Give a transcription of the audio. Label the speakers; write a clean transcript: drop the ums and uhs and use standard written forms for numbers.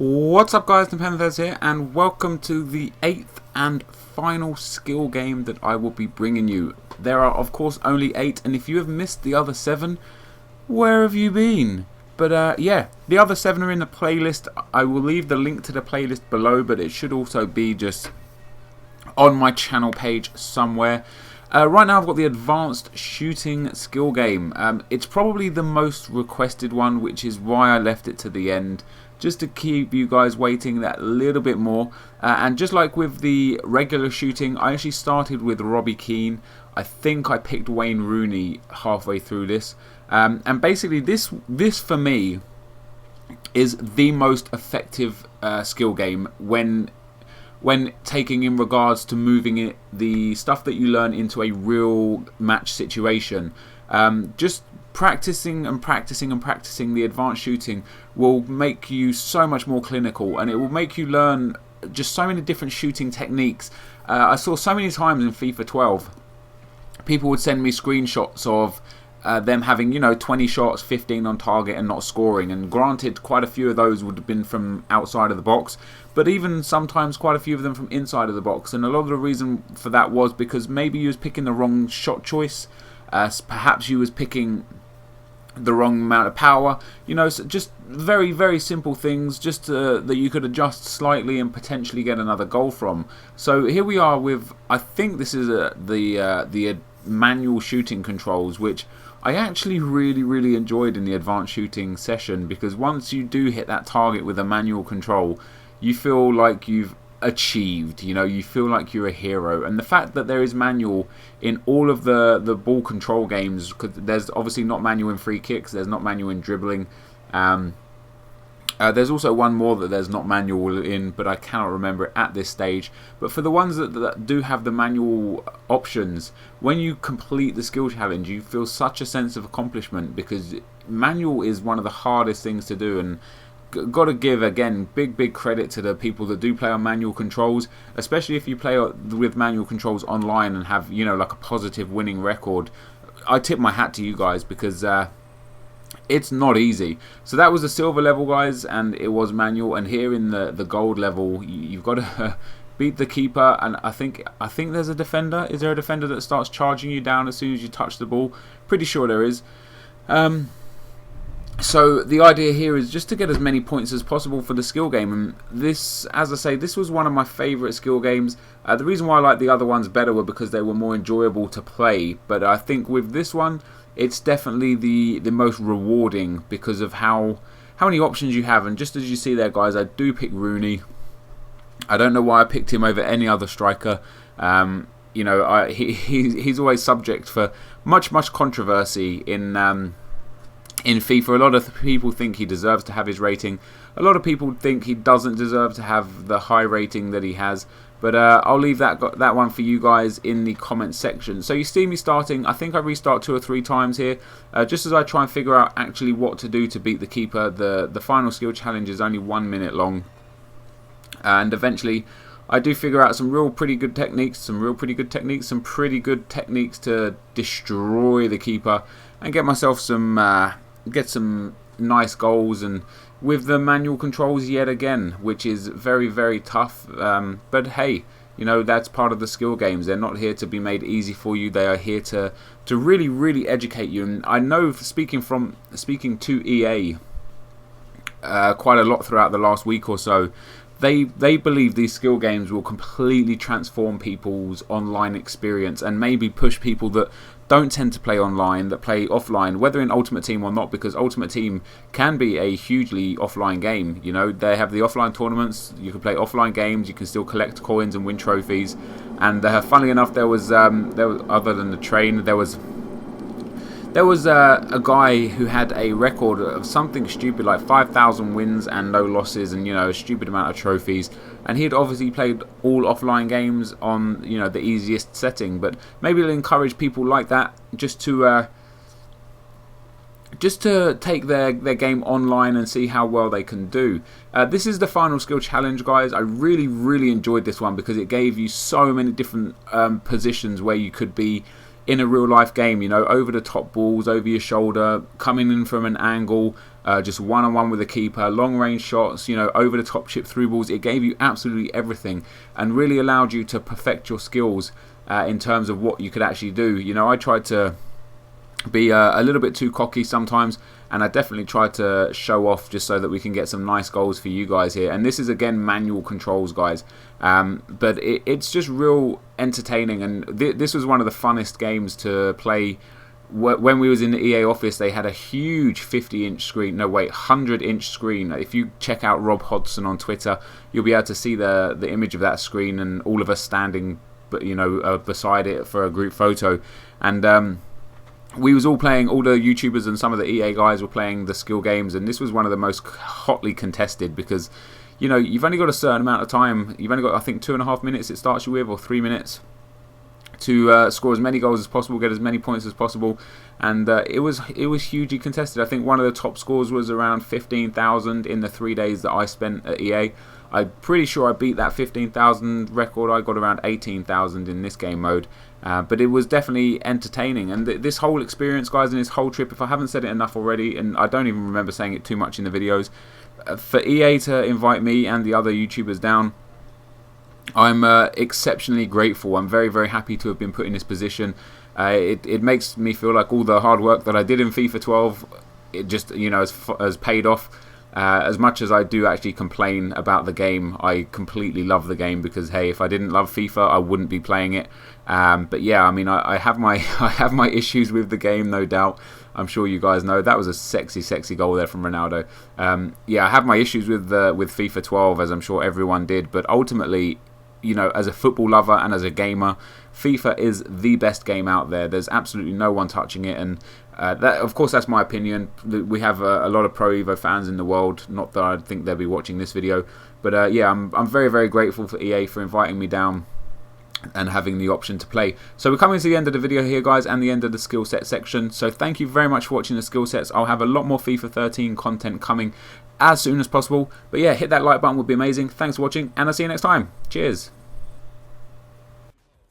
Speaker 1: What's up guys, NepentheZ here and welcome to the 8th and final skill game that I will be bringing you. There are of course only 8, and if you have missed the other 7, where have you been? But yeah, the other 7 are in the playlist. I will leave the link to the playlist below, but it should also be just on my channel page somewhere. Right now I've got the advanced shooting skill game. It's probably the most requested one, which is why I left it to the end, just to keep you guys waiting that little bit more. And just like with the regular shooting, I actually started with Robbie Keane. I think I picked Wayne Rooney halfway through this. And basically this for me is the most effective skill game when taking in regards to moving the stuff that you learn into a real match situation. Just practicing and practicing and practicing the advanced shooting will make you so much more clinical, and it will make you learn just so many different shooting techniques. I saw so many times in FIFA 12 people would send me screenshots of them having, 20 shots, 15 on target and not scoring. And granted, quite a few of those would have been from outside of the box, but even sometimes quite a few of them from inside of the box. And a lot of the reason for that was because maybe you was picking the wrong shot choice. Perhaps you was picking the wrong amount of power. So just very, very simple things, just that you could adjust slightly and potentially get another goal from. So here we are with, I think this is the manual shooting controls, which I actually really enjoyed in the advanced shooting session, because once you do hit that target with a manual control, you feel like you've achieved, you feel like you're a hero. And the fact that there is manual in all of the ball control games, because there's obviously not manual in free kicks, there's not manual in dribbling, there's also one more that there's not manual in, but I cannot remember it at this stage. But for the ones that do have the manual options, when you complete the skill challenge, you feel such a sense of accomplishment, because manual is one of the hardest things to do. And got to give, again, big credit to the people that do play on manual controls, especially if you play with manual controls online and have, like a positive winning record. I tip my hat to you guys, because it's not easy. So that was the silver level, guys, and it was manual. And here in the gold level, you've got to beat the keeper. And I think there's a defender. Is there a defender that starts charging you down as soon as you touch the ball? Pretty sure there is. So the idea here is just to get as many points as possible for the skill game. And this, as I say, this was one of my favourite skill games. The reason why I like the other ones better were because they were more enjoyable to play. But I think with this one, it's definitely the most rewarding because of how many options you have. And just as you see there, guys, I do pick Rooney. I don't know why I picked him over any other striker. He's always subject for much controversy in FIFA. A lot of people think he deserves to have his rating. A lot of people think he doesn't deserve to have the high rating that he has. But I'll leave that one for you guys in the comment section. So you see me starting. I think I restart 2 or 3 times here, just as I try and figure out actually what to do to beat the keeper. The final skill challenge is only 1 minute long, and eventually I do figure out some pretty good techniques to destroy the keeper and get myself some nice goals. And with the manual controls yet again, which is very tough, but hey, that's part of the skill games. They're not here to be made easy for you. They are here to really educate you. And I know, speaking to EA quite a lot throughout the last week or so, they believe these skill games will completely transform people's online experience and maybe push people that don't tend to play online, that play offline, whether in Ultimate Team or not, because Ultimate Team can be a hugely offline game. They have the offline tournaments, you can play offline games, you can still collect coins and win trophies. And funnily enough, there was other than the train, there was a guy who had a record of something stupid like 5,000 wins and no losses, and a stupid amount of trophies. And he had obviously played all offline games on the easiest setting. But maybe it'll encourage people like that just to take their game online and see how well they can do. This is the final skill challenge, guys. I really enjoyed this one because it gave you so many different positions where you could be in a real life game, over the top balls, over your shoulder, coming in from an angle, just one-on-one with the keeper, long-range shots, you know, over-the-top chip through balls. It gave you absolutely everything and really allowed you to perfect your skills in terms of what you could actually do. You know, I tried to be a little bit too cocky sometimes, and I definitely tried to show off just so that we can get some nice goals for you guys here. And this is again manual controls, guys, but it's just real entertaining, and this was one of the funnest games to play. When we was in the EA office, they had a huge 50-inch screen, 100-inch screen. If you check out Rob Hodgson on Twitter, you'll be able to see the image of that screen and all of us standing, you know, beside it for a group photo. And we was all playing, all the YouTubers and some of the EA guys were playing the skill games, and this was one of the most hotly contested because, you know, you've only got a certain amount of time. You've only got, I think, 2.5 minutes it starts you with, or 3 minutes, to score as many goals as possible, get as many points as possible, and it was hugely contested. I think one of the top scores was around 15,000 in the 3 days that I spent at EA. I'm pretty sure I beat that 15,000 record. I got around 18,000 in this game mode, but it was definitely entertaining. And this whole experience, guys, and this whole trip, if I haven't said it enough already, and I don't even remember saying it too much in the videos, for EA to invite me and the other YouTubers down, I'm exceptionally grateful. I'm very, very happy to have been put in this position. It makes me feel like all the hard work that I did in FIFA 12, it just, you know, has paid off. As much as I do actually complain about the game, I completely love the game because, hey, if I didn't love FIFA, I wouldn't be playing it. But yeah, I mean, I have my I have my issues with the game, no doubt. I'm sure you guys know that was a sexy, sexy goal there from Ronaldo. Yeah, I have my issues with FIFA 12, as I'm sure everyone did. But ultimately, you know, as a football lover and as a gamer, FIFA is the best game out there. There's absolutely no one touching it, and that, of course, that's my opinion. We have a lot of Pro Evo fans in the world. Not that I think they'll be watching this video, but yeah, I'm very, very grateful for EA for inviting me down and having the option to play. So we're coming to the end of the video here, guys, and the end of the skill set section. So thank you very much for watching the skill sets. I'll have a lot more FIFA 13 content coming as soon as possible. But yeah, hit that like button would be amazing. Thanks for watching, and I'll see you next time. Cheers.